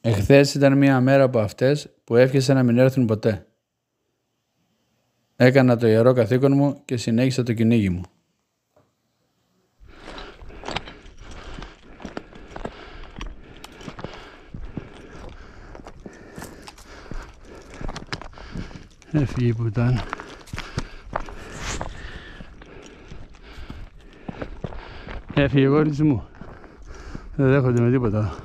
Εχθές ήταν μια μέρα από αυτές που εύχεσαι να μην έρθουν ποτέ. Έκανα το ιερό καθήκον μου και συνέχισα το κυνήγι μου. Έφυγε η πουτάνα. Έφυγε η κόρη μου. Δεν δέχονται με τίποτα.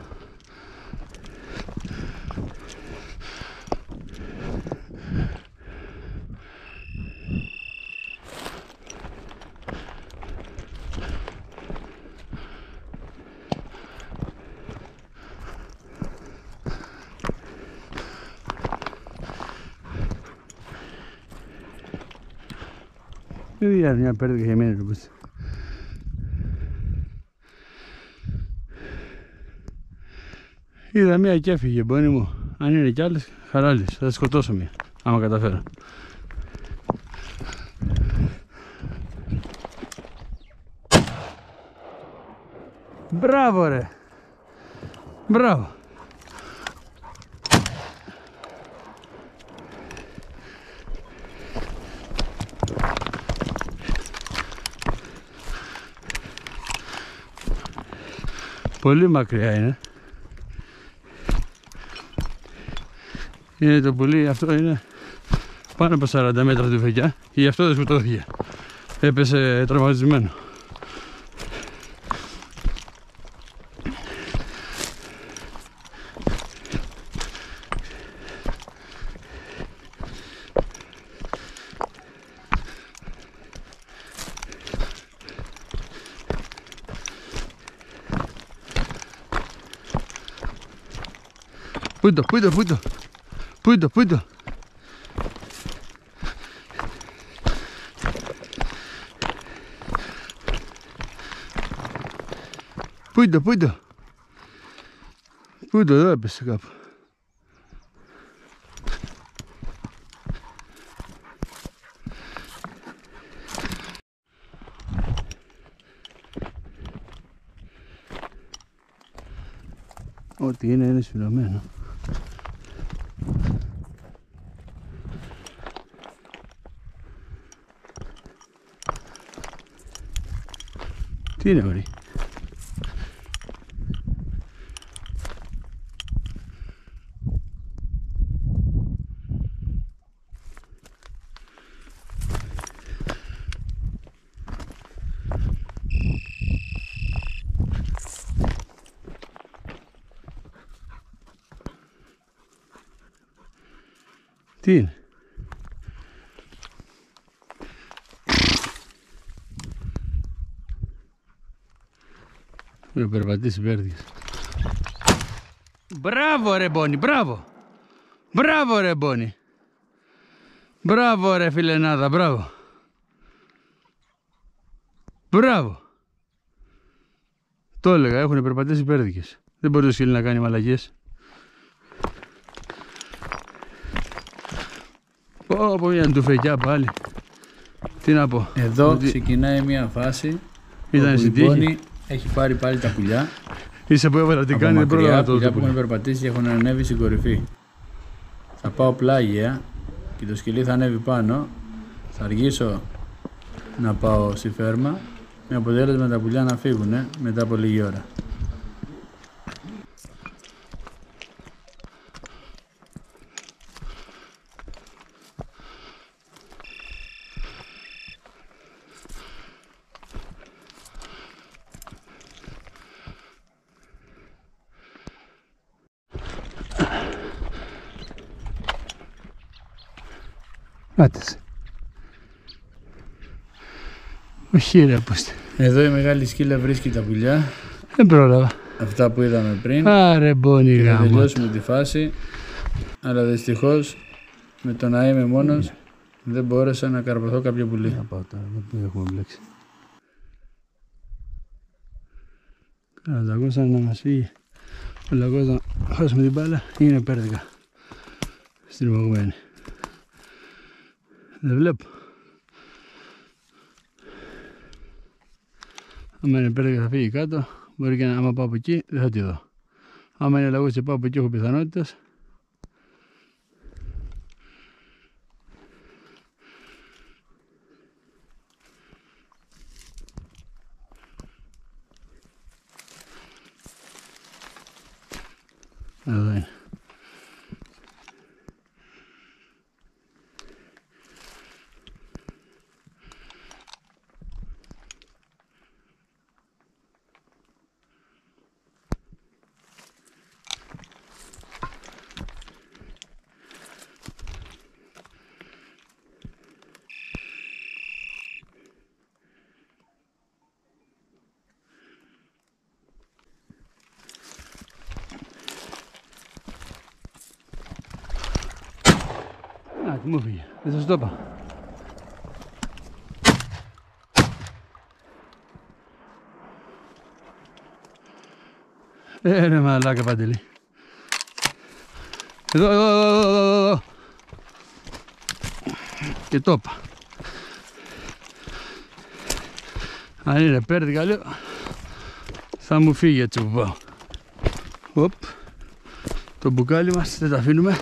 Είδα μια πέρδικα για μένα το είδα μια και έφυγε, μπόνι μου. Αν είναι κι άλλες, χαράλης. Θα σκοτώσω μια, άμα καταφέρω. Μπράβο ρε. Μπράβο. Πολύ μακριά είναι. Είναι το πουλί, αυτό είναι πάνω από 40 μέτρα του φεκιά και γι' αυτό δεν σκοτώθηκε. Έπεσε τραυματισμένο. Πού το. Πού το, εδώ έπεσε κάπου. Ό,τι είναι σφυρωμένο. Τι είναι ωραία. Τι είναι. Με περπατήσει πέρδικες. Μπράβο ρε Μπόνι, μπράβο. Μπράβο ρε Μπόνι. Μπράβο ρε φιλενάδα, μπράβο. Μπράβο. Το έλεγα, έχουν περπατήσει πέρδικες. Δεν μπορεί το σκύλι να κάνει μαλακίες. Πω μια ντουφεκιά πάλι. Τι να πω. Εδώ ξεκινάει μια φάση ήταν όπου η Μπόνι έχει πάρει πάλι τα πουλιά. Είσαι που έβαλα τι κάνει, δεν πρόλαβα το πουλιά που έχουν περπατήσει και έχουν ανέβει στην κορυφή. Θα πάω πλάγια και το σκυλί θα ανέβει πάνω. Θα αργήσω να πάω στη φέρμα με αποτέλεσμα τα πουλιά να φύγουν μετά από λίγη ώρα. Άτασε. Όχι ρε πως. Εδώ η μεγάλη σκύλα βρίσκει τα πουλιά. Δεν πρόλαβα. Αυτά που είδαμε πριν. Άρε Μπόνι γάμο. Θα τελειώσουμε τη φάση. Αλλά δυστυχώς με το να είμαι μόνος δεν μπόρεσα να καρποθώ κάποιο πουλί. Να πάω τώρα, δεν έχουμε μπλέξει. Λαγώσαν να μας φύγει. Ο λαγός να χάσουμε την μπάλα. Είναι πέρδικα. Στριμωγμένη. Δεν βλέπω. Άμα είναι πέρδικα θα φύγει κάτω. Μπορεί και να άμα πάω από εκεί δεν θα τη δω. Άμα είναι λαγός και πάω από εκεί έχω πιθανότητες. Εδώ είναι. Α, τι μου έφυγε. Δεν σας το είπα. Ρε μαλάκα Παντελή. Εδώ. Και το είπα. Αν είναι πέρδικα λέω, θα μου φύγει έτσι που πάω. Οπ. Το μπουκάλι μας δεν τα αφήνουμε.